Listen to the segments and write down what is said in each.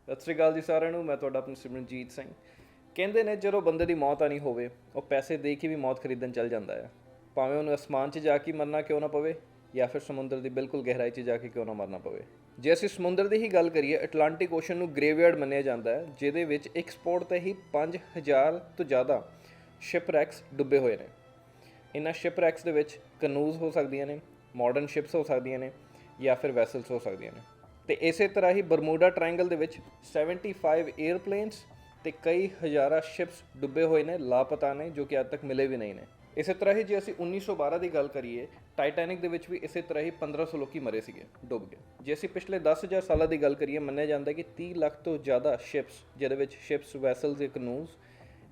ਸਤਿ ਸ਼੍ਰੀ ਅਕਾਲ ਜੀ ਸਾਰਿਆਂ ਨੂੰ। ਮੈਂ ਤੁਹਾਡਾ ਆਪਣਾ ਸਿਮਰਨਜੀਤ ਸਿੰਘ। ਕਹਿੰਦੇ ਨੇ ਜਦੋਂ ਬੰਦੇ ਦੀ ਮੌਤ ਆਣੀ ਹੋਵੇ ਉਹ ਪੈਸੇ ਦੇ ਕੇ ਵੀ ਮੌਤ ਖਰੀਦਣ ਚੱਲ ਜਾਂਦਾ ਹੈ, ਭਾਵੇਂ ਉਹਨੂੰ ਅਸਮਾਨ 'ਚ ਜਾ ਕੇ ਮਰਨਾ ਕਿਉਂ ਨਾ ਪਵੇ ਜਾਂ ਫਿਰ ਸਮੁੰਦਰ ਦੀ ਬਿਲਕੁਲ ਗਹਿਰਾਈ 'ਚ ਜਾ ਕੇ ਕਿਉਂ ਨਾ ਮਰਨਾ ਪਵੇ। ਜੇ ਅਸੀਂ ਸਮੁੰਦਰ ਦੀ ਹੀ ਗੱਲ ਕਰੀਏ, ਅਟਲਾਂਟਿਕ ਓਸ਼ਨ ਨੂੰ ਗ੍ਰੇਵਯਾਰਡ ਮੰਨਿਆ ਜਾਂਦਾ ਹੈ, ਜਿਹਦੇ ਵਿੱਚ ਇੱਕ ਸਪੌਟ 'ਤੇ ਹੀ 5000 ਤੋਂ ਜ਼ਿਆਦਾ ਸ਼ਿਪਰੈਕਸ ਡੁੱਬੇ ਹੋਏ ਨੇ। ਇਹਨਾਂ ਸ਼ਿਪਰੈਕਸ ਦੇ ਵਿੱਚ ਕਨੂਜ਼ ਹੋ ਸਕਦੀਆਂ ਨੇ, ਮਾਡਰਨ ਸ਼ਿਪਸ ਹੋ ਸਕਦੀਆਂ ਨੇ ਜਾਂ ਫਿਰ ਵੈਸਲਸ ਹੋ ਸਕਦੀਆਂ ਨੇ। ਤੇ ਇਸੇ ਤਰ੍ਹਾਂ ਹੀ ਬਰਮੂਡਾ ਟ੍ਰਾਇੰਗਲ ਦੇ ਵਿੱਚ 75 ਏਅਰਪਲੇਨਸ ਤੇ ਕਈ ਹਜ਼ਾਰਾਂ ਸ਼ਿਪਸ ਡੁੱਬੇ ਹੋਏ ਨੇ, ਲਾਪਤਾ ਨੇ, ਜੋ ਕਿ ਅੱਜ ਤੱਕ ਮਿਲੇ ਵੀ ਨਹੀਂ ਨੇ। ਇਸੇ ਤਰ੍ਹਾਂ ਹੀ ਜੇ ਅਸੀਂ 1912 ਦੀ ਗੱਲ ਕਰੀਏ, ਟਾਈਟੈਨਿਕ ਦੇ ਵਿੱਚ ਵੀ ਇਸੇ ਤਰ੍ਹਾਂ ਹੀ 1500 ਲੋਕੀ ਮਰੇ ਸੀਗੇ, ਡੁੱਬ ਗਏ। ਜੇ ਅਸੀਂ ਪਿਛਲੇ 10,000 ਸਾਲਾਂ ਦੀ ਗੱਲ ਕਰੀਏ, ਮੰਨਿਆ ਜਾਂਦਾ ਕਿ 30 ਲੱਖ ਤੋਂ ਜ਼ਿਆਦਾ ਸ਼ਿਪਸ, ਜਿਹਦੇ ਵਿੱਚ ਸ਼ਿਪਸ, ਵੈਸਲਸ ਤੇ ਕਨੂਜ਼,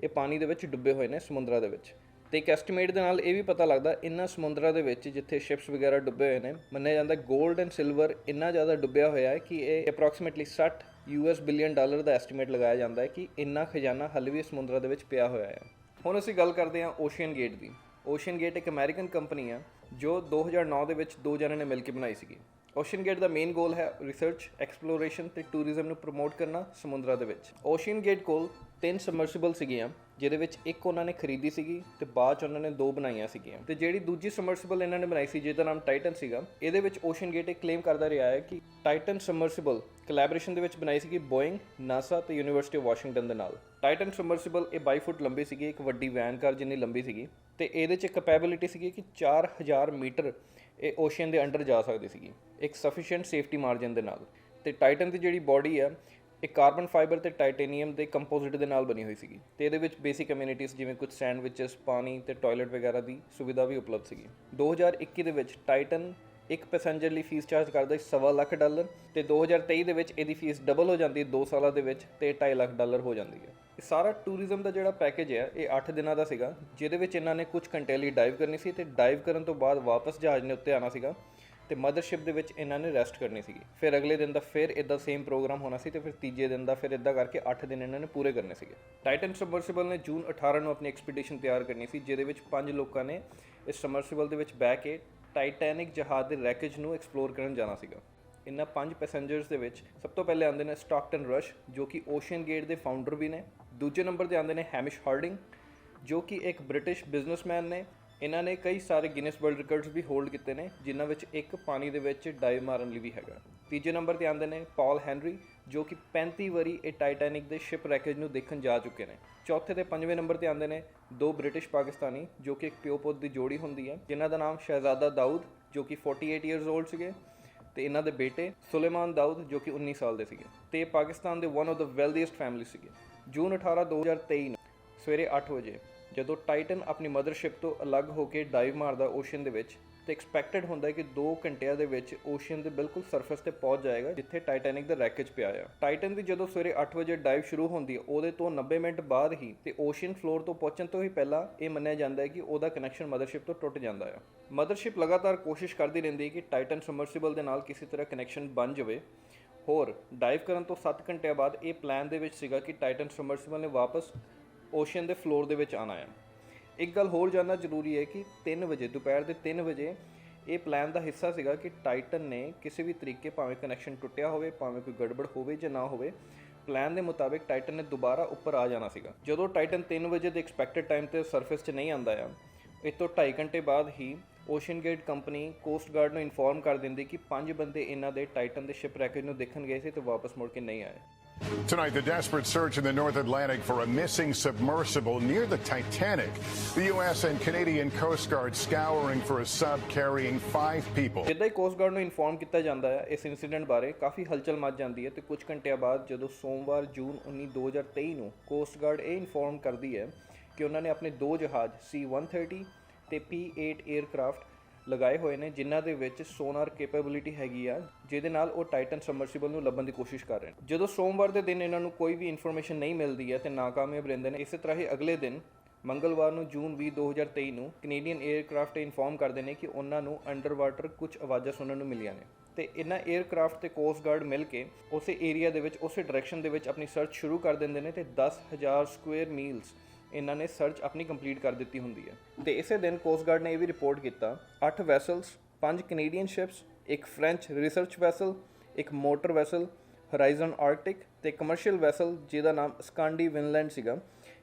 ਇਹ ਪਾਣੀ ਦੇ ਵਿੱਚ ਡੁੱਬੇ ਹੋਏ ਨੇ, ਸਮੁੰਦਰਾਂ ਦੇ ਵਿੱਚ। ਤੇ ਇੱਕ ਐਸਟੀਮੇਟ ਦੇ ਨਾਲ ਇਹ ਵੀ ਪਤਾ ਲੱਗਦਾ, ਇਹਨਾਂ ਸਮੁੰਦਰਾਂ ਦੇ ਵਿੱਚ ਜਿੱਥੇ ਸ਼ਿਪਸ ਵਗੈਰਾ ਡੁੱਬੇ ਹੋਏ ਨੇ, ਮੰਨਿਆ ਜਾਂਦਾ ਗੋਲਡ ਐਂਡ ਸਿਲਵਰ ਇੰਨਾ ਜ਼ਿਆਦਾ ਡੁੱਬਿਆ ਹੋਇਆ ਹੈ ਕਿ ਇਹ ਅਪਰੋਕਸੀਮੇਟਲੀ $60 ਬਿਲੀਅਨ ਦਾ ਐਸਟੀਮੇਟ ਲਗਾਇਆ ਜਾਂਦਾ ਹੈ ਕਿ ਇੰਨਾ ਖਜ਼ਾਨਾ ਹਾਲੇ ਵੀ ਸਮੁੰਦਰਾਂ ਦੇ ਵਿੱਚ ਪਿਆ ਹੋਇਆ ਹੈ। ਹੁਣ ਅਸੀਂ ਗੱਲ ਕਰਦੇ ਹਾਂ ਓਸ਼ੀਅਨ ਗੇਟ ਦੀ। ਓਸ਼ੀਅਨ ਗੇਟ ਇੱਕ ਅਮਰੀਕਨ ਕੰਪਨੀ ਆ ਜੋ 2009 ਦੇ ਵਿੱਚ ਦੋ ਜਣਿਆਂ ਨੇ ਮਿਲ ਕੇ ਬਣਾਈ ਸੀਗੀ। ਓਸ਼ੀਅਨ ਗੇਟ ਦਾ ਮੇਨ ਗੋਲ ਹੈ ਰਿਸਰਚ, ਐਕਸਪਲੋਰੇਸ਼ਨ ਤੇ ਟੂਰਿਜ਼ਮ ਨੂੰ ਪ੍ਰਮੋਟ ਕਰਨਾ ਸਮੁੰਦਰਾਂ ਦੇ ਵਿੱਚ। ਓਸ਼ੀਅਨ ਗੇਟ ਕੋਲ 3 ਸਮਰਸੀਬਲ ਸੀਗੀਆਂ, ਜਿਹਦੇ ਵਿੱਚ ਇੱਕ ਉਹਨਾਂ ਨੇ ਖਰੀਦੀ ਸੀਗੀ ਤੇ ਬਾਅਦ 'ਚ ਉਹਨਾਂ ਨੇ 2 ਬਣਾਈਆਂ ਸੀਗੀਆਂ। ਤੇ ਜਿਹੜੀ ਦੂਜੀ ਸਮਰਸੀਬਲ ਇਹਨਾਂ ਨੇ ਬਣਾਈ ਸੀ, ਜਿਹਦਾ ਨਾਮ ਟਾਈਟਨ ਸੀਗਾ, ਇਹਦੇ ਵਿੱਚ ਓਸ਼ੀਅਨ ਗੇਟ ਇਹ ਕਲੇਮ ਕਰਦਾ ਰਿਹਾ ਹੈ ਕਿ ਟਾਈਟਨ ਸਮਰਸੀਬਲ ਕੋਲੈਬੋਰੇਸ਼ਨ ਦੇ ਵਿੱਚ ਬਣਾਈ ਸੀਗੀ ਬੋਇੰਗ, ਨਾਸਾ ਤੇ ਯੂਨੀਵਰਸਿਟੀ ਆਫ ਵਾਸ਼ਿੰਗਟਨ ਦੇ ਨਾਲ। ਟਾਈਟਨ ਸਮਰਸੀਬਲ ਇਹ 22 ਫੁੱਟ ਲੰਬੀ ਸੀਗੀ, ਇੱਕ ਵੱਡੀ ਵੈਨ ਕਾਰ ਜਿੰਨੀ ਲੰਬੀ ਸੀਗੀ, ਤੇ ਇਹਦੇ 'ਚ ਕੈਪੈਬਿਲਿਟੀ ਸੀਗੀ ਕਿ 4000 ਮੀਟਰ ਇਹ ਓਸ਼ੀਅਨ ਦੇ ਅੰਡਰ ਜਾ ਸਕਦੀ ਸੀਗੀ, ਇੱਕ ਸਫੀਸ਼ੀਐਂਟ ਸੇਫਟੀ ਮਾਰਜਨ ਦੇ ਨਾਲ। ਤੇ ਟਾਈਟਨ ਦੀ ਜਿਹੜੀ ਬੋਡੀ ਆ, ਇਹ ਕਾਰਬਨ ਫਾਈਬਰ ਤੇ ਟਾਈਟੇਨੀਅਮ ਦੇ ਕੰਪੋਜ਼ਿਟ ਦੇ ਨਾਲ ਬਣੀ ਹੋਈ ਸੀਗੀ। ਤੇ ਇਹਦੇ ਵਿੱਚ ਬੇਸਿਕ ਅਮਿਊਨਿਟੀਜ਼ ਜਿਵੇਂ ਕੁਝ ਸੈਂਡਵਿਚਸ, ਪਾਣੀ ਤੇ ਟਾਇਲਟ ਵਗੈਰਾ ਦੀ ਸੁਵਿਧਾ ਵੀ ਉਪਲਬਧ ਸੀਗੀ। 2021 ਦੇ ਵਿੱਚ ਟਾਈਟਨ ਇੱਕ ਪੈਸੇਂਜਰ ਲਈ ਫੀਸ ਚਾਰਜ ਕਰਦਾ ਸੀ $1.25 ਲੱਖ, ਤੇ 2023 ਦੇ ਵਿੱਚ ਇਹਦੀ ਫੀਸ ਡਬਲ ਹੋ ਜਾਂਦੀ ਹੈ 2 ਸਾਲਾਂ ਦੇ ਵਿੱਚ, ਤੇ $2.5 ਲੱਖ ਹੋ ਜਾਂਦੀ ਹੈ। ਇਹ ਸਾਰਾ ਟੂਰਿਜ਼ਮ ਦਾ ਜਿਹੜਾ ਪੈਕੇਜ ਹੈ, ਇਹ 8 ਦਿਨਾਂ ਦਾ ਸੀਗਾ, ਜਿਹਦੇ ਵਿੱਚ ਇਹਨਾਂ ਨੇ ਕੁਝ ਘੰਟੇ ਲਈ ਡਾਈਵ ਕਰਨੀ ਸੀ ਤੇ ਡਾਈਵ ਕਰਨ ਤੋਂ ਬਾਅਦ ਵਾਪਸ ਜਹਾਜ਼ ਨੇ ਉੱਤੇ ਆਉਣਾ ਸੀਗਾ ਤੇ ਮਦਰਸ਼ਿਪ ਦੇ ਵਿੱਚ ਇਹਨਾਂ ਨੇ ਰੈਸਟ ਕਰਨੀ ਸੀਗੀ। ਫਿਰ ਅਗਲੇ ਦਿਨ ਦਾ ਫਿਰ ਇੱਦਾਂ ਸੇਮ ਪ੍ਰੋਗਰਾਮ ਹੋਣਾ ਸੀ ਤੇ ਫਿਰ ਤੀਜੇ ਦਿਨ ਦਾ ਫਿਰ ਇੱਦਾਂ ਕਰਕੇ 8 ਦਿਨ ਇਹਨਾਂ ਨੇ ਪੂਰੇ ਕਰਨੇ ਸੀਗੇ। ਟਾਈਟਨ ਸਮਰਸੀਬਲ ਨੇ ਜੂਨ 18 ਨੂੰ ਆਪਣੀ ਐਕਸਪੀਡੀਸ਼ਨ ਤਿਆਰ ਕਰਨੀ ਸੀ, ਜਿਹਦੇ ਵਿੱਚ 5 ਲੋਕਾਂ ਨੇ ਇਸ ਸਮਰਸੀਬਲ ਦੇ ਵਿੱਚ ਬਹਿ ਕੇ ਟਾਈਟੈਨਿਕ ਜਹਾਜ਼ ਦੇ ਰੈਕੇਜ ਨੂੰ ਐਕਸਪਲੋਰ ਕਰਨ ਜਾਣਾ ਸੀਗਾ। ਇਹਨਾਂ 5 ਪੈਸੇਂਜਰਸ ਦੇ ਵਿੱਚ ਸਭ ਤੋਂ ਪਹਿਲੇ ਆਉਂਦੇ ਨੇ ਸਟਾਕਟਨ ਰਸ਼, ਜੋ ਕਿ ਓਸ਼ੀਅਨ ਗੇਟ ਦੇ ਫਾਊਂਡਰ ਵੀ ਨੇ। ਦੂਜੇ ਨੰਬਰ 'ਤੇ ਆਉਂਦੇ ਨੇ ਹੈਮਿਸ਼ ਹਾਰਡਿੰਗ, ਜੋ ਕਿ ਇੱਕ ਬ੍ਰਿਟਿਸ਼ ਬਿਜ਼ਨਸਮੈਨ ਨੇ। ਇਹਨਾਂ ਨੇ ਕਈ ਸਾਰੇ ਗਿਨੀਸ ਵਰਲਡ ਰਿਕਾਰਡਸ ਵੀ ਹੋਲਡ ਕੀਤੇ ਨੇ, ਜਿਨ੍ਹਾਂ ਵਿੱਚ ਇੱਕ ਪਾਣੀ ਦੇ ਵਿੱਚ ਡਾਈਵ ਮਾਰਨ ਲਈ ਵੀ ਹੈਗਾ। ਤੀਜੇ ਨੰਬਰ 'ਤੇ ਆਉਂਦੇ ਨੇ ਪੌਲ ਹੈਨਰੀ, ਜੋ ਕਿ 35 ਵਾਰੀ ਇਹ ਟਾਈਟੈਨਿਕ ਦੇ ਸ਼ਿਪ ਰੈਕੇਜ ਨੂੰ ਦੇਖਣ ਜਾ ਚੁੱਕੇ ਨੇ। ਚੌਥੇ ਤੇ 5ਵੇਂ ਨੰਬਰ 'ਤੇ ਆਉਂਦੇ ਨੇ 2 ਬ੍ਰਿਟਿਸ਼ ਪਾਕਿਸਤਾਨੀ, ਜੋ ਕਿ ਇੱਕ ਪਿਓ ਪੁੱਤ ਦੀ ਜੋੜੀ ਹੁੰਦੀ ਹੈ, ਜਿਨ੍ਹਾਂ ਦਾ ਨਾਮ ਸ਼ਹਿਜ਼ਾਦਾ ਦਾਊਦ, ਜੋ ਕਿ 48 ਇਅਰਸ 올ਡ ਸੀਗੇ, ਤੇ ਇਹਨਾਂ ਦੇ ਬੇਟੇ ਸੁਲੇਮਾਨ ਦਾਊਦ, ਜੋ ਕਿ 19 ਸਾਲ ਦੇ ਸੀਗੇ। ਤੇ ਇਹ ਪਾਕਿਸਤਾਨ ਦੇ ਵਨ ਆਫ ਦ ਵੈਲਦੀਐਸਟ ਫੈਮਿਲੀ ਸੀਗੇ। ਜੂਨ 18 2023 ਨੂੰ ਸਵੇਰੇ 8 ਵਜੇ ਜਦੋਂ ਟਾਈਟਨ ਆਪਣੀ ਮਦਰਸ਼ਿਪ ਤੋਂ ਅਲੱਗ ਹੋ ਕੇ ਡਾਈਵ ਮਾਰਦਾ ਓਸ਼ੀਅਨ ਦੇ ਵਿੱਚ, ਤੇ ਐਕਸਪੈਕਟਡ ਹੁੰਦਾ ਹੈ ਕਿ 2 ਘੰਟਿਆਂ ਦੇ ਵਿੱਚ ਓਸ਼ੀਅਨ ਦੇ ਬਿਲਕੁਲ ਸਰਫੇਸ ਤੇ ਪਹੁੰਚ ਜਾਏਗਾ ਜਿੱਥੇ ਟਾਈਟੈਨਿਕ ਦਾ ਰੈਕੇਜ ਪਿਆ ਆ। ਟਾਈਟਨ ਦੀ ਜਦੋਂ ਸਵੇਰੇ 8 ਵਜੇ ਡਾਈਵ ਸ਼ੁਰੂ ਹੁੰਦੀ ਹੈ, ਉਹਦੇ ਤੋਂ 90 ਮਿੰਟ ਬਾਅਦ ਹੀ ਤੇ ਓਸ਼ੀਅਨ ਫਲੋਰ ਤੋਂ ਪਹੁੰਚਣ ਤੋਂ ਹੀ ਪਹਿਲਾਂ ਇਹ ਮੰਨਿਆ ਜਾਂਦਾ ਹੈ ਕਿ ਉਹਦਾ ਕਨੈਕਸ਼ਨ ਮਦਰਸ਼ਿਪ ਤੋਂ ਟੁੱਟ ਜਾਂਦਾ ਆ। ਮਦਰਸ਼ਿਪ ਲਗਾਤਾਰ ਕੋਸ਼ਿਸ਼ ਕਰਦੀ ਰਹਿੰਦੀ ਹੈ ਕਿ ਟਾਈਟਨ ਸਮਰਸੀਬਲ ਦੇ ਨਾਲ ਕਿਸੇ ਤਰ੍ਹਾਂ ਕਨੈਕਸ਼ਨ ਬਣ ਜਾਵੇ। ਹੋਰ ਡਾਈਵ ਕਰਨ ਤੋਂ 7 ਘੰਟਿਆਂ ਬਾਅਦ ਇਹ ਪਲਾਨ ਦੇ ਵਿੱਚ ਸੀਗਾ ਕਿ ਟਾਈਟਨ ਸਮਰਸੀਬਲ ਨੇ ਵਾਪਸ ਓਸ਼ੀਅਨ ਦੇ ਫਲੋਰ ਦੇ ਵਿੱਚ ਆਉਣਾ ਆ। ਇੱਕ ਗੱਲ ਹੋਰ ਜਾਣਨਾ ਜ਼ਰੂਰੀ ਹੈ ਕਿ 3 ਵਜੇ, ਦੁਪਹਿਰ ਦੇ 3 ਵਜੇ ਇਹ ਪਲਾਨ ਦਾ ਹਿੱਸਾ ਸੀਗਾ ਕਿ ਟਾਈਟਨ ਨੇ ਕਿਸੇ ਵੀ ਤਰੀਕੇ, ਭਾਵੇਂ ਕਨੈਕਸ਼ਨ ਟੁੱਟਿਆ ਹੋਵੇ, ਭਾਵੇਂ ਕੋਈ ਗੜਬੜ ਹੋਵੇ ਜਾਂ ਨਾ ਹੋਵੇ, ਪਲਾਨ ਦੇ ਮੁਤਾਬਿਕ ਟਾਈਟਨ ਨੇ ਦੁਬਾਰਾ ਉੱਪਰ ਆ ਜਾਣਾ ਸੀਗਾ। ਜਦੋਂ ਟਾਈਟਨ 3 ਵਜੇ ਦੇ ਐਕਸਪੈਕਟਡ ਟਾਈਮ ਤੇ ਸਰਫੇਸ 'ਚ ਨਹੀਂ ਆਉਂਦਾ ਆ, ਇਹ ਤੋਂ 2.5 ਘੰਟੇ ਬਾਅਦ ਹੀ ocean gate company coast guard ਨੂੰ ਇਨਫੋਰਮ ਕਰ ਦਿੰਦੀ ਕਿ 5 ਬੰਦੇ ਇਹਨਾਂ ਦੇ ਟਾਈਟਨ ਦੇ ਸ਼ਿਪ ਰੈਕੇਜ ਨੂੰ ਦੇਖਣ ਗਏ ਸੀ ਤੇ ਵਾਪਸ ਮੁੜ ਕੇ ਨਹੀਂ ਆਏ। Tonight, the desperate search in the North Atlantic for a missing submersible near the Titanic. The U.S. and Canadian Coast Guard scouring for a sub carrying 5 people. ਜਿੱਦਾਂ ਹੀ ਕੋਸਟ ਗਾਰਡ ਨੂੰ ਇਨਫੋਰਮ ਕੀਤਾ ਜਾਂਦਾ ਹੈ ਇਸ ਇਨਸੀਡੈਂਟ ਬਾਰੇ, ਕਾਫੀ ਹਲਚਲ much ਜਾਂਦੀ ਹੈ। ਤੇ ਕੁਝ ਘੰਟਿਆਂ ਬਾਅਦ ਜਦੋਂ ਸੋਮਵਾਰ ਜੂਨ 19 2023 ਨੂੰ ਕੋਸਟ ਗਾਰਡ ਇਹ ਇਨਫੋਰਮ ਕਰਦੀ ਹੈ ਕਿ ਉਹਨਾਂ ਨੇ ਆਪਣੇ 2 ਜਹਾਜ਼ C-130 ਤੇ P-8 에ਅਰਕ੍ਰਾਫਟ ਲਗਾਏ ਹੋਏ ਨੇ, ਜਿਨ੍ਹਾਂ ਦੇ ਵਿੱਚ ਸੋਨਾਰ ਕੈਪੇਬਿਲਿਟੀ ਹੈਗੀ ਆ, ਜਿਹਦੇ ਨਾਲ ਉਹ ਟਾਈਟਨ ਸਮਰਸੀਬਲ ਨੂੰ ਲੱਭਣ ਦੀ ਕੋਸ਼ਿਸ਼ ਕਰ ਰਹੇ ਨੇ। ਜਦੋਂ ਸੋਮਵਾਰ ਦੇ ਦਿਨ ਇਹਨਾਂ ਨੂੰ ਕੋਈ ਵੀ ਇਨਫੋਰਮੇਸ਼ਨ ਨਹੀਂ ਮਿਲਦੀ ਹੈ ਤੇ ਨਾਕਾਮਯਾਬ ਰਹਿੰਦੇ ਨੇ। ਇਸੇ ਤਰ੍ਹਾਂ ਹੀ ਅਗਲੇ ਦਿਨ ਮੰਗਲਵਾਰ ਨੂੰ ਜੂਨ 20 2023 ਨੂੰ ਕੈਨੇਡੀਅਨ 에ਅਰਕ੍ਰਾਫਟ ਇਨਫੋਰਮ ਕਰਦੇ ਨੇ ਕਿ ਉਹਨਾਂ ਨੂੰ ਅੰਡਰ ਵਾਟਰ ਕੁਝ ਆਵਾਜ਼ਾਂ ਸੁਣਨ ਨੂੰ ਮਿਲੀਆਂ ਨੇ। ਤੇ ਇਹਨਾਂ 에ਅਰਕ੍ਰਾਫਟ ਤੇ ਕੋਸਟ ਗਾਰਡ ਮਿਲ ਕੇ ਉਸੇ ਏਰੀਆ ਦੇ ਵਿੱਚ, ਉਸੇ ਡਾਇਰੈਕਸ਼ਨ ਦੇ ਵਿੱਚ ਆਪਣੀ ਸਰਚ ਸ਼ੁਰੂ ਕਰ ਦਿੰਦੇ ਨੇ ਤੇ 10,000 ਸਕੁਅਰ ਮੀਲਸ ਇਹਨਾਂ ਨੇ ਸਰਚ ਆਪਣੀ ਕੰਪਲੀਟ ਕਰ ਦਿੱਤੀ ਹੁੰਦੀ ਹੈ। ਤੇ ਇਸੇ ਦਿਨ ਕੋਸਟ ਗਾਰਡ ਨੇ ਇਹ ਵੀ ਰਿਪੋਰਟ ਕੀਤਾ 8 ਵੈਸਲਸ, 5 ਕੈਨੇਡੀਅਨ ਸ਼ਿਪਸ, ਇੱਕ ਫ੍ਰੈਂਚ ਰਿਸਰਚ ਵੈਸਲ, ਇੱਕ ਮੋਟਰ ਵੈਸਲ, ਹੋਰਾਈਜ਼ਨ ਆਰਕਟਿਕ ਤੇ ਕਮਰਸ਼ੀਅਲ ਵੈਸਲ ਜਿਹਦਾ ਨਾਮ ਸਕਾਂਡੀ ਵਿਨਲੈਂਡ ਸੀਗਾ,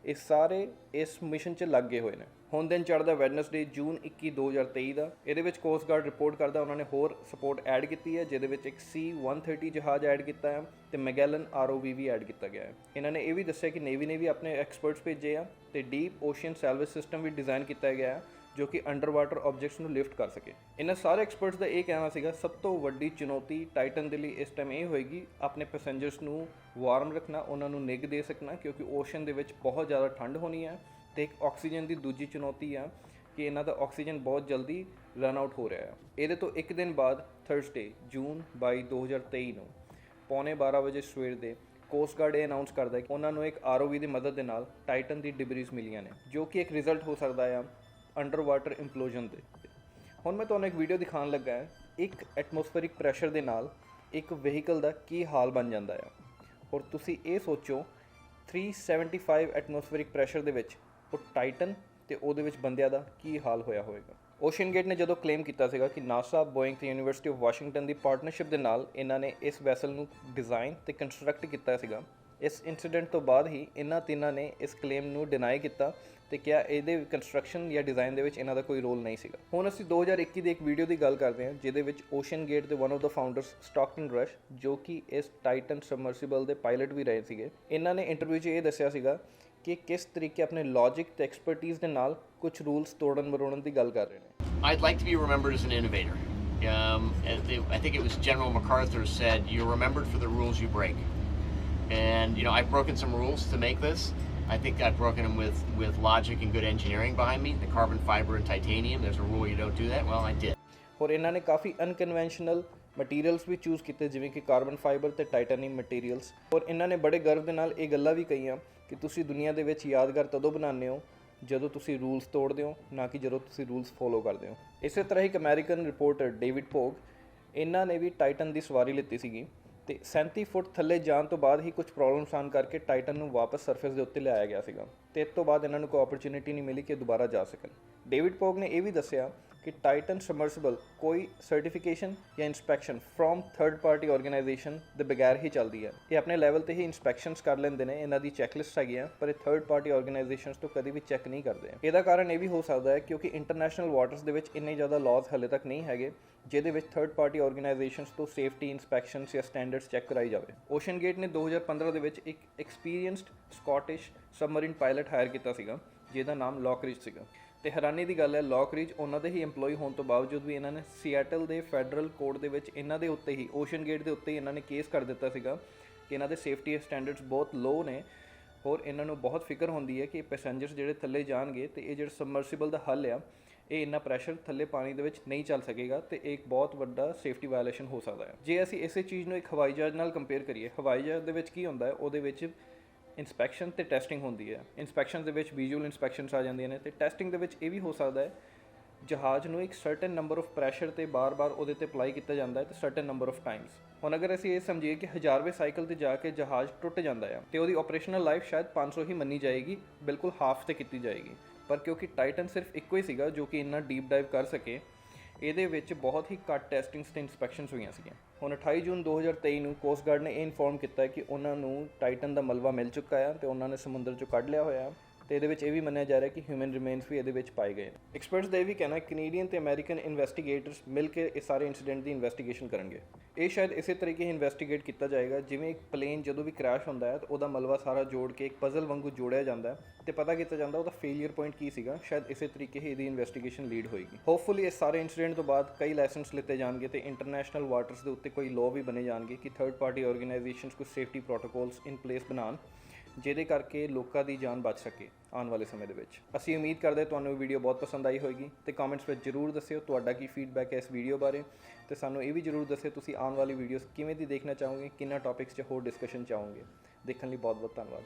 ਇਹ ਸਾਰੇ ਇਸ ਮਿਸ਼ਨ 'ਚ ਲੱਗੇ ਹੋਏ ਨੇ। ਹੁਣ ਦਿਨ ਚੜ੍ਹਦਾ ਵੈਡਨਸਡੇ ਜੂਨ 21 2023 ਦਾ। ਇਹਦੇ ਵਿੱਚ ਕੋਸਟ ਗਾਰਡ ਰਿਪੋਰਟ ਕਰਦਾ ਉਹਨਾਂ ਨੇ ਹੋਰ ਸਪੋਰਟ ਐਡ ਕੀਤੀ ਹੈ, ਜਿਹਦੇ ਵਿੱਚ ਇੱਕ C-130 ਜਹਾਜ਼ ਐਡ ਕੀਤਾ ਹੈ ਤੇ ਮੈਗੈਲਨ ROV ਵੀ ਐਡ ਕੀਤਾ ਗਿਆ ਹੈ। ਇਹਨਾਂ ਨੇ ਇਹ ਵੀ ਦੱਸਿਆ ਕਿ ਨੇਵੀ ਨੇ ਵੀ ਆਪਣੇ ਐਕਸਪਰਟਸ ਭੇਜੇ ਆ ਤੇ ਡੀਪ ਓਸ਼ੀਅਨ ਸੈਲਵੇਜ ਸਿਸਟਮ ਵੀ ਡਿਜ਼ਾਈਨ ਕੀਤਾ ਗਿਆ ਹੈ ਜੋ ਕਿ ਅੰਡਰ ਵਾਟਰ ਆਬਜੈਕਟਸ ਨੂੰ ਲਿਫਟ ਕਰ ਸਕੇ। ਇਹਨਾਂ ਸਾਰੇ ਐਕਸਪਰਟਸ ਦਾ ਇਹ ਕਹਿਣਾ ਸੀਗਾ ਸਭ ਤੋਂ ਵੱਡੀ ਚੁਣੌਤੀ ਟਾਈਟਨ ਦੇ ਲਈ ਇਸ ਟਾਈਮ ਇਹ ਹੋਏਗੀ ਆਪਣੇ ਪੈਸੇਂਜਰਸ ਨੂੰ ਵਾਰਮ ਰੱਖਣਾ, ਉਹਨਾਂ ਨੂੰ ਨਿੱਘ ਦੇ ਸਕਣਾ, ਕਿਉਂਕਿ ਓਸ਼ਨ ਦੇ ਵਿੱਚ ਬਹੁਤ ਜ਼ਿਆਦਾ ਠੰਡ ਹੋਣੀ ਹੈ ਤੇ ਇੱਕ ਆਕਸੀਜਨ ਦੀ ਦੂਜੀ ਚੁਣੌਤੀ ਆ ਕਿ ਇਹਨਾਂ ਦਾ ਆਕਸੀਜਨ ਬਹੁਤ ਜਲਦੀ ਰਨ ਆਊਟ ਹੋ ਰਿਹਾ ਹੈ। ਇਹਦੇ ਤੋਂ ਇੱਕ ਦਿਨ ਬਾਅਦ ਥਰਸਡੇ ਜੂਨ 22 2023 ਨੂੰ 11:15 ਵਜੇ ਸਵੇਰ ਦੇ ਕੋਸਟ ਗਾਰਡ ਇਹ ਅਨਾਉਂਸ ਕਰਦਾ ਹੈ ਕਿ ਉਹਨਾਂ ਨੂੰ ਇੱਕ ROV ਦੀ ਮਦਦ ਦੇ ਨਾਲ ਟਾਈਟਨ ਦੀ ਡਿਬਰੀਜ਼ ਮਿਲੀਆਂ ਨੇ, ਜੋ ਕਿ ਇੱਕ ਰਿਜ਼ਲਟ ਹੋ ਸਕਦਾ ਆ ਅੰਡਰ ਵਾਟਰ ਇੰਪਲੋਜਨ ਦੇ। ਹੁਣ ਮੈਂ ਤੁਹਾਨੂੰ ਇੱਕ ਵੀਡੀਓ ਦਿਖਾਉਣ ਲੱਗਾ ਹੈ ਇੱਕ ਐਟਮੋਸਫੇਰਿਕ ਪ੍ਰੈਸ਼ਰ ਦੇ ਨਾਲ ਇੱਕ ਵਹੀਕਲ ਦਾ ਕੀ ਹਾਲ ਬਣ ਜਾਂਦਾ ਆ। ਔਰ ਤੁਸੀਂ ਇਹ ਸੋਚੋ 375 ਐਟਮੋਸਫੇਰਿਕ ਪ੍ਰੈਸ਼ਰ ਦੇ ਵਿੱਚ ਉਹ ਟਾਈਟਨ ਤੇ ਉਹਦੇ ਵਿੱਚ ਬੰਦਿਆਂ ਦਾ ਕੀ ਹਾਲ ਹੋਇਆ ਹੋਵੇਗਾ। ਓਸ਼ਨ ਗੇਟ ਨੇ ਜਦੋਂ ਕਲੇਮ ਕੀਤਾ ਸੀਗਾ ਕਿ ਨਾਸਾ, ਬੋਇੰਗ ਤੇ university of Washington the partnership ਦੇ ਨਾਲ ਇਹਨਾਂ ਨੇ ਇਸ ਵੈਸਲ ਨੂੰ ਡਿਜ਼ਾਈਨ ਤੇ ਕੰਸਟਰਕਟ ਕੀਤਾ ਸੀਗਾ, ਇਸ ਇਨਸੀਡੈਂਟ ਤੋਂ ਬਾਅਦ ਹੀ ਇਹਨਾਂ ਤਿੰਨਾਂ ਨੇ ਇਸ ਕਲੇਮ ਨੂੰ ਡਿਨਾਈ ਕੀਤਾ ਤੇ ਕਿਹਾ ਇਹਦੇ ਕੰਸਟਰਕਸ਼ਨ ਜਾਂ ਡਿਜ਼ਾਈਨ ਦੇ ਵਿੱਚ ਇਹਨਾਂ ਦਾ ਕੋਈ ਰੋਲ ਨਹੀਂ ਸੀਗਾ। ਹੁਣ ਅਸੀਂ 2021 ਦੇ ਇੱਕ ਵੀਡੀਓ ਦੀ ਗੱਲ ਕਰਦੇ ਹਾਂ ਜਿਹਦੇ ਵਿੱਚ ਓਸ਼ਨ ਗੇਟ ਦੇ one of the founders Stockton rush, ਜੋ ਕਿ ਇਸ ਟਾਈਟਨ ਸਬਮਰਸੀਬਲ ਦੇ ਪਾਇਲਟ ਵੀ ਰਹੇ ਸੀਗੇ, ਇਹਨਾਂ ਨੇ ਇੰਟਰਵਿਊ 'ਚ ਇਹ ਦੱਸਿਆ ਸੀਗਾ ਕਿ ਕਿਸ ਤਰੀਕੇ ਆਪਣੇ ਲੌਜਿਕ ਤੇ ਐਕਸਪਰਟੀਜ਼ ਦੇ ਨਾਲ ਕੁਝ ਰੂਲਸ ਤੋੜਨ ਮਰੋੜਨ ਦੀ ਗੱਲ ਕਰ ਰਹੇ ਨੇ। I'd like to be remembered as an innovator. I think it was General MacArthur said, "You're remembered for the rules you break." And I've broken some rules to make this. I think I've broken them with logic and good engineering behind me. The carbon fiber and titanium. There's a rule you don't do that. Well, I did. ਹੋਰ ਇਹਨਾਂ ਨੇ ਕਾਫੀ ਅਨਕਨਵੈਨਸ਼ਨਲ materials ਵੀ choose ਕੀਤੇ, ਜਿਵੇਂ ਕਿ carbon fibre ਤੇ ਟਾਈਟੈਨੀਅਮ materials. ਔਰ ਇਹਨਾਂ ਨੇ ਬੜੇ ਗਰਵ ਦੇ ਨਾਲ ਇਹ ਗੱਲਾਂ ਵੀ ਕਹੀਆਂ ਕਿ ਤੁਸੀਂ ਦੁਨੀਆ ਦੇ ਵਿੱਚ ਯਾਦਗਾਰ ਤਦੋਂ ਬਣਾਉਂਦੇ ਹੋ ਜਦੋਂ ਤੁਸੀਂ ਰੂਲਸ ਤੋੜਦੇ ਹੋ, ਨਾ ਕਿ ਜਦੋਂ ਤੁਸੀਂ ਰੂਲਸ ਫੋਲੋ ਕਰਦੇ ਹੋ। ਇਸੇ ਤਰ੍ਹਾਂ ਇੱਕ ਅਮਰੀਕਨ ਰਿਪੋਰਟਰ ਡੇਵਿਡ ਪੋਗ, ਇਹਨਾਂ ਨੇ ਵੀ ਟਾਈਟਨ ਦੀ ਸਵਾਰੀ ਲਿੱਤੀ ਸੀਗੀ ਤੇ 37 ਫੁੱਟ ਥੱਲੇ ਜਾਣ ਤੋਂ ਬਾਅਦ ਹੀ ਕੁਝ ਪ੍ਰੋਬਲਮਸ ਆਉਣ ਕਰਕੇ ਟਾਈਟਨ ਨੂੰ ਵਾਪਸ ਸਰਫੇਸ ਦੇ ਉੱਤੇ ਲਿਆਇਆ ਗਿਆ ਸੀਗਾ ਤੇ ਇਸ ਤੋਂ ਬਾਅਦ ਇਹਨਾਂ ਨੂੰ ਕੋਈ ਓਪਰਚੁਨਿਟੀ ਨਹੀਂ ਮਿਲੀ ਕਿ ਦੁਬਾਰਾ ਜਾ ਸਕਣ। ਡੇਵਿਡ ਪੋਗ ਨੇ ਇਹ ਵੀ ਦੱਸਿਆ ਕਿ ਟਾਈਟਨ ਸਬਮਰਸੀਬਲ ਕੋਈ ਸਰਟੀਫਿਕੇਸ਼ਨ ਜਾਂ inspection from third party organisation ਦੇ ਬਗੈਰ ਹੀ ਚੱਲਦੀ ਹੈ। ਇਹ ਆਪਣੇ ਲੈਵਲ ਤੇ ਹੀ ਇਨਸਪੈਕਸ਼ਨਸ ਕਰ ਲੈਂਦੇ ਨੇ, ਇਹਨਾਂ ਦੀ ਚੈੱਕਲਿਸਟ ਹੈਗੀ ਆ, ਪਰ ਇਹ ਥਰਡ ਪਾਰਟੀ ਆਰਗੇਨਾਈਜੇਸ਼ਨਸ ਤੋਂ ਕਦੀ ਵੀ ਚੈੱਕ ਨਹੀਂ ਕਰਦੇ। ਇਹਦਾ ਕਾਰਨ ਇਹ ਵੀ ਹੋ ਸਕਦਾ ਹੈ ਕਿਉਂਕਿ ਇੰਟਰਨੈਸ਼ਨਲ ਵਾਟਰਸ ਦੇ ਵਿੱਚ ਇੰਨੇ ਜ਼ਿਆਦਾ ਲਾਜ਼ ਹਲੇ ਤੱਕ ਨਹੀਂ ਹੈਗੇ ਜਿਹਦੇ ਵਿੱਚ ਥਰਡ ਪਾਰਟੀ ਆਰਗੇਨਾਈਜੇਸ਼ਨਸ ਤੋਂ ਸੇਫਟੀ ਇਨਸਪੈਕਸ਼ਨਸ ਜਾਂ ਸਟੈਂਡਰਡਸ ਚੈੱਕ ਕਰਾਈ ਜਾਵੇ। ਓਸ਼ਨ ਗੇਟ ਨੇ 2015 ਦੇ ਵਿੱਚ ਇੱਕ experienced Scottish submarine pilot hire ਕੀਤਾ ਸੀਗਾ ਜਿਹਦਾ ਨਾਮ ਲੌਕਰਿਜ ਸੀਗਾ। ਤੇ ਹੈਰਾਨੀ ਦੀ ਗੱਲ ਹੈ ਲੌਕਰਿਜ ਉਹਨਾਂ ਦੇ ਹੀ EMPLOYE ਹੋਣ ਤੋਂ ਬਾਵਜੂਦ ਵੀ ਇਹਨਾਂ ਨੇ ਸੀਐਟਲ ਦੇ ਫੈਡਰਲ ਕੋਰਟ ਦੇ ਵਿੱਚ ਇਹਨਾਂ ਦੇ ਉੱਤੇ ਹੀ ਓਸ਼ਨ ਗੇਟ ਦੇ ਉੱਤੇ ਹੀ ਇਹਨਾਂ ਨੇ ਕੇਸ ਕਰ ਦਿੱਤਾ ਸੀਗਾ ਕਿ ਇਹਨਾਂ ਦੇ ਸੇਫਟੀ ਸਟੈਂਡਰਡਸ ਬਹੁਤ ਲੋ ਨੇ। ਹੋਰ ਇਹਨਾਂ ਨੂੰ ਬਹੁਤ ਫਿਕਰ ਹੁੰਦੀ ਹੈ ਕਿ ਪੈਸੇਂਜਰਸ ਜਿਹੜੇ ਥੱਲੇ ਜਾਣਗੇ ਤੇ ਇਹ ਜਿਹੜਾ ਸਬਮਰਸੀਬਲ ਦਾ ਹੱਲ ਆ ਇਹ ਇੰਨਾ ਪ੍ਰੈਸ਼ਰ ਥੱਲੇ ਪਾਣੀ ਦੇ ਵਿੱਚ ਨਹੀਂ ਚੱਲ ਸਕੇਗਾ ਤੇ ਇਹ ਇੱਕ ਬਹੁਤ ਵੱਡਾ ਸੇਫਟੀ ਵਾਇਲੇਸ਼ਨ ਹੋ ਸਕਦਾ ਹੈ। ਜੇ ਅਸੀਂ ਇਸੇ ਚੀਜ਼ ਨੂੰ ਇੱਕ ਹਵਾਈ ਜਹਾਜ਼ ਨਾਲ ਕੰਪੇਅਰ ਕਰੀਏ, ਹਵਾਈ ਜਹਾਜ਼ ਦੇ ਵਿੱਚ ਕੀ ਹੁੰਦਾ ਹੈ, ਉਹਦੇ ਵਿੱਚ ਇੰਸਪੈਕਸ਼ਨ ਤੇ ਟੈਸਟਿੰਗ ਹੁੰਦੀ ਹੈ। ਇੰਸਪੈਕਸ਼ਨ ਦੇ ਵਿੱਚ ਵਿਜ਼ੂਅਲ ਇੰਸਪੈਕਸ਼ਨਸ ਆ ਜਾਂਦੀਆਂ ਨੇ ਤੇ ਟੈਸਟਿੰਗ ਦੇ ਵਿੱਚ ਇਹ ਵੀ ਹੋ ਸਕਦਾ ਹੈ ਜਹਾਜ਼ ਨੂੰ ਇੱਕ ਸਰਟਨ ਨੰਬਰ ਆਫ ਪ੍ਰੈਸ਼ਰ ਤੇ ਬਾਰ-ਬਾਰ ਉਹਦੇ ਤੇ ਅਪਲਾਈ ਕੀਤਾ ਜਾਂਦਾ ਹੈ ਤੇ ਸਰਟਨ ਨੰਬਰ ਆਫ ਟਾਈਮਸ। ਹੁਣ ਅਗਰ ਅਸੀਂ ਇਹ ਸਮਝੀਏ ਕਿ 1000ਵੇਂ ਸਾਈਕਲ ਤੇ ਜਾ ਕੇ ਜਹਾਜ਼ ਟੁੱਟ ਜਾਂਦਾ ਹੈ ਤੇ ਉਹਦੀ ਆਪਰੇਸ਼ਨਲ ਲਾਈਫ ਸ਼ਾਇਦ 500 ਹੀ ਮੰਨੀ ਜਾਏਗੀ, ਬਿਲਕੁਲ ਹਾਫ ਤੇ ਕੀਤੀ ਜਾਏਗੀ। ਪਰ ਕਿਉਂਕਿ ਟਾਈਟਨ ਸਿਰਫ ਇੱਕੋ ਹੀ ਸੀਗਾ ਜੋ ਕਿ ਇੰਨਾ ਡੀਪ ਡਾਈਵ ਕਰ ਸਕੇ, ਇਹਦੇ ਵਿੱਚ ਬਹੁਤ ਹੀ ਘੱਟ ਟੈਸਟਿੰਗਸ ਤੇ ਇਨਸਪੈਕਸ਼ਨਸ ਹੋਈਆਂ ਸੀਗੀਆਂ। ਹੁਣ 28 ਜੂਨ 2023 ਨੂੰ ਕੋਸਟ ਗਾਰਡ ਨੇ ਇਹ ਇਨਫੋਰਮ ਕੀਤਾ ਕਿ ਉਹਨਾਂ ਨੂੰ ਟਾਈਟਨ ਦਾ ਮਲਬਾ ਮਿਲ ਚੁੱਕਾ ਹੈ ਤੇ ਉਹਨਾਂ ਨੇ ਸਮੁੰਦਰ 'ਚੋਂ ਕੱਢ ਲਿਆ ਹੋਇਆ ਤੇ ਇਹਦੇ ਵਿੱਚ ਇਹ ਵੀ ਮੰਨਿਆ ਜਾ ਰਿਹਾ ਕਿ ਹਿਊਮਨ ਰਿਮੇਨਸ ਵੀ ਇਹਦੇ ਵਿੱਚ ਪਾਏ ਗਏ ਨੇ। ਐਕਸਪਰਟਸ ਦਾ ਇਹ ਵੀ ਕਹਿਣਾ ਕੈਨੇਡੀਅਨ ਤੇ ਅਮਰੀਕਨ ਇਨਵੈਸਟੀਗੇਟਰਸ ਮਿਲ ਕੇ ਇਸ ਸਾਰੇ ਇਨਸੀਡੈਂਟ ਦੀ ਇਨਵੈਸਟੀਗੇਸ਼ਨ ਕਰਨਗੇ। ਇਹ ਸ਼ਾਇਦ ਇਸੇ ਤਰੀਕੇ ਹੀ ਇਨਵੈਸਟੀਗੇਟ ਕੀਤਾ ਜਾਏਗਾ ਜਿਵੇਂ ਇੱਕ ਪਲੇਨ ਜਦੋਂ ਵੀ ਕ੍ਰੈਸ਼ ਹੁੰਦਾ ਹੈ ਤਾਂ ਉਹਦਾ ਮਲਬਾ ਸਾਰਾ ਜੋੜ ਕੇ ਇੱਕ ਪਜ਼ਲ ਵਾਂਗੂ ਜੋੜਿਆ ਜਾਂਦਾ ਤੇ ਪਤਾ ਕੀਤਾ ਜਾਂਦਾ ਉਹਦਾ ਫੇਲੀਅਰ ਪੁਆਇੰਟ ਕੀ ਸੀਗਾ। ਸ਼ਾਇਦ ਇਸੇ ਤਰੀਕੇ ਹੀ ਇਹਦੀ ਇਨਵੈਸਟੀਗੇਸ਼ਨ ਲੀਡ ਹੋਏਗੀ। ਹੋਪਫੁਲੀ ਇਸ ਸਾਰੇ ਇਨਸੀਡੈਂਟ ਤੋਂ ਬਾਅਦ ਕਈ ਲੈਸਨਸ ਲਿੱਤੇ ਜਾਣਗੇ ਤੇ ਇੰਟਰਨੈਸ਼ਨਲ ਵਾਟਰਸ ਦੇ ਉੱਤੇ ਕੋਈ ਲਾਅ ਵੀ ਬਣੇ ਜਾਣਗੇ ਕਿ ਥਰਡ ਪਾਰਟੀ ਆਰਗੇਨਾਈਜੇਸ਼ਨਸ ਕੁਝ ਸੇਫਟੀ ਪ੍ਰੋਟੋਕੋਲਸ ਇਨ ਪਲੇਸ ਬਣਾਉਣ ਜਿਹਦੇ ਕਰਕੇ ਲੋਕਾਂ ਦੀ ਜਾਨ ਬਚ ਸਕੇ ਆਉਣ ਵਾਲੇ ਸਮੇਂ ਦੇ ਵਿੱਚ। ਅਸੀਂ ਉਮੀਦ ਕਰਦੇ ਤੁਹਾਨੂੰ ਵੀਡੀਓ ਬਹੁਤ ਪਸੰਦ ਆਈ ਹੋਏਗੀ ਤੇ ਕਮੈਂਟਸ ਵਿੱਚ ਜ਼ਰੂਰ ਦੱਸਿਓ ਤੁਹਾਡਾ ਕੀ ਫੀਡਬੈਕ ਹੈ ਇਸ ਵੀਡੀਓ ਬਾਰੇ ਤੇ ਸਾਨੂੰ ਇਹ ਵੀ ਜ਼ਰੂਰ ਦੱਸਿਓ ਤੁਸੀਂ ਆਉਣ ਵਾਲੀ ਵੀਡੀਓਜ਼ ਕਿਵੇਂ ਦੀ ਦੇਖਣਾ ਚਾਹੋਗੇ, ਕਿੰਨਾ ਟੌਪਿਕਸ 'ਚ ਹੋਰ ਡਿਸਕਸ਼ਨ ਚਾਹੋਗੇ। ਦੇਖਣ ਲਈ ਬਹੁਤ ਬਹੁਤ ਧੰਨਵਾਦ।